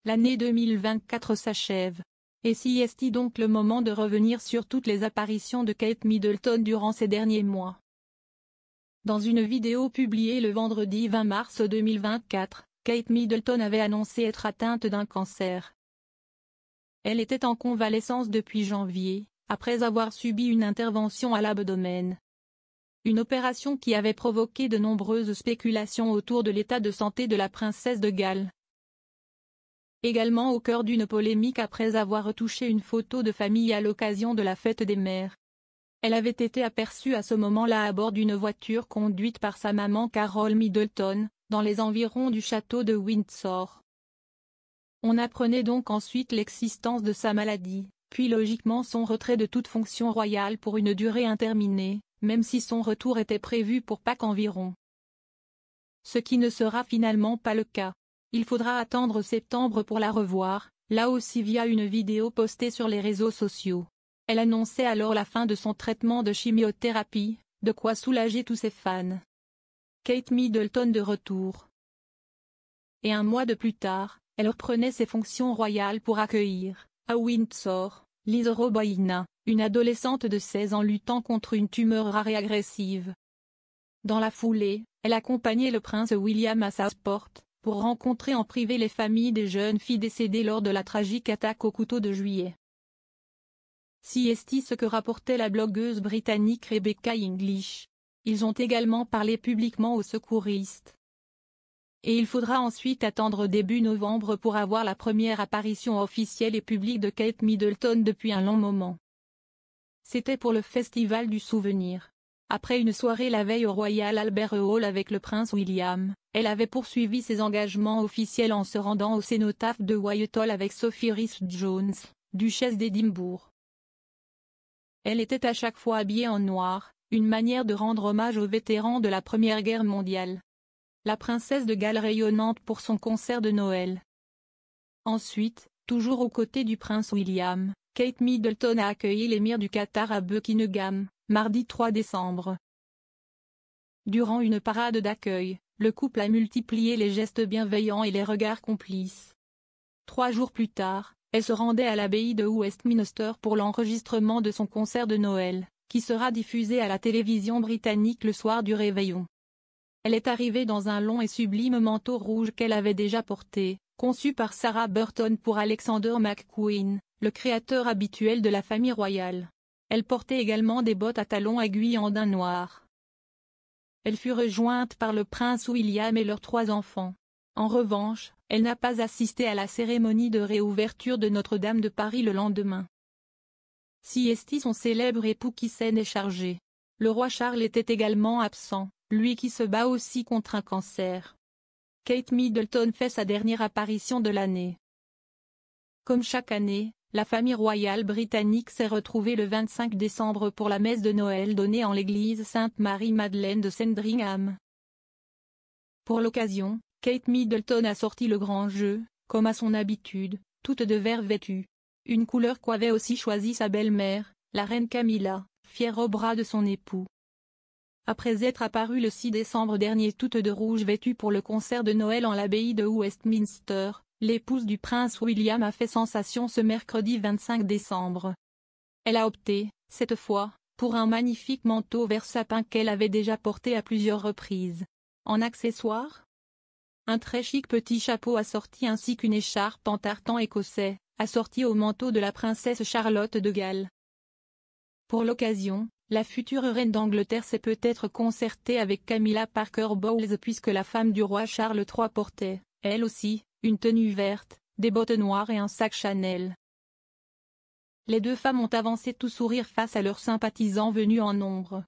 l'année 2024 s'achève. Et si est-il donc le moment de revenir sur toutes les apparitions de Kate Middleton durant ces derniers mois? Dans une vidéo publiée le vendredi 20 mars 2024, Kate Middleton avait annoncé être atteinte d'un cancer. Elle était en convalescence depuis janvier, après avoir subi une intervention à l'abdomen. Une opération qui avait provoqué de nombreuses spéculations autour de l'état de santé de la princesse de Galles. Également au cœur d'une polémique après avoir retouché une photo de famille à l'occasion de la fête des mères. Elle avait été aperçue à ce moment-là à bord d'une voiture conduite par sa maman Carol Middleton, dans les environs du château de Windsor. On apprenait donc ensuite l'existence de sa maladie, puis logiquement son retrait de toute fonction royale pour une durée indéterminée, même si son retour était prévu pour Pâques environ. Ce qui ne sera finalement pas le cas. Il faudra attendre septembre pour la revoir, là aussi via une vidéo postée sur les réseaux sociaux. Elle annonçait alors la fin de son traitement de chimiothérapie, de quoi soulager tous ses fans. Kate Middleton de retour. Et un mois de plus tard, elle reprenait ses fonctions royales pour accueillir, à Windsor, Liz Roboina, une adolescente de 16 ans luttant contre une tumeur rare et agressive. Dans la foulée, elle accompagnait le prince William à Southport, pour rencontrer en privé les familles des jeunes filles décédées lors de la tragique attaque au couteau de juillet. Si est ce que rapportait la blogueuse britannique Rebecca English. Ils ont également parlé publiquement aux secouristes. Et il faudra ensuite attendre début novembre pour avoir la première apparition officielle et publique de Kate Middleton depuis un long moment. C'était pour le Festival du Souvenir. Après une soirée la veille au Royal Albert Hall avec le prince William, elle avait poursuivi ses engagements officiels en se rendant au cénotaphe de Whitehall avec Sophie Rhys-Jones, duchesse d'Édimbourg. Elle était à chaque fois habillée en noir, une manière de rendre hommage aux vétérans de la Première Guerre mondiale. La princesse de Galles rayonnante pour son concert de Noël. Ensuite, toujours aux côtés du prince William, Kate Middleton a accueilli l'émir du Qatar à Buckingham, mardi 3 décembre. Durant une parade d'accueil, le couple a multiplié les gestes bienveillants et les regards complices. 3 jours plus tard, elle se rendait à l'abbaye de Westminster pour l'enregistrement de son concert de Noël, qui sera diffusé à la télévision britannique le soir du réveillon. Elle est arrivée dans un long et sublime manteau rouge qu'elle avait déjà porté, conçu par Sarah Burton pour Alexander McQueen, le créateur habituel de la famille royale. Elle portait également des bottes à talons aiguilles en daim noir. Elle fut rejointe par le prince William et leurs 3 enfants. En revanche, elle n'a pas assisté à la cérémonie de réouverture de Notre-Dame de Paris le lendemain. Si est son célèbre époux qui s'en est chargé. Le roi Charles était également absent, lui qui se bat aussi contre un cancer. Kate Middleton fait sa dernière apparition de l'année. Comme chaque année, la famille royale britannique s'est retrouvée le 25 décembre pour la messe de Noël donnée en l'église Sainte-Marie-Madeleine de Sandringham. Pour l'occasion, Kate Middleton a sorti le grand jeu, comme à son habitude, toute de vert vêtue. Une couleur qu'avait aussi choisi sa belle-mère, la reine Camilla, fière au bras de son époux. Après être apparue le 6 décembre dernier toute de rouge vêtue pour le concert de Noël en l'abbaye de Westminster, l'épouse du prince William a fait sensation ce mercredi 25 décembre. Elle a opté, cette fois, pour un magnifique manteau vert sapin qu'elle avait déjà porté à plusieurs reprises. En accessoire, un très chic petit chapeau assorti ainsi qu'une écharpe en tartan écossais, assortie au manteau de la princesse Charlotte de Galles. Pour l'occasion, la future reine d'Angleterre s'est peut-être concertée avec Camilla Parker Bowles puisque la femme du roi Charles III portait, elle aussi, une tenue verte, des bottes noires et un sac Chanel. Les 2 femmes ont avancé tout sourire face à leurs sympathisants venus en nombre.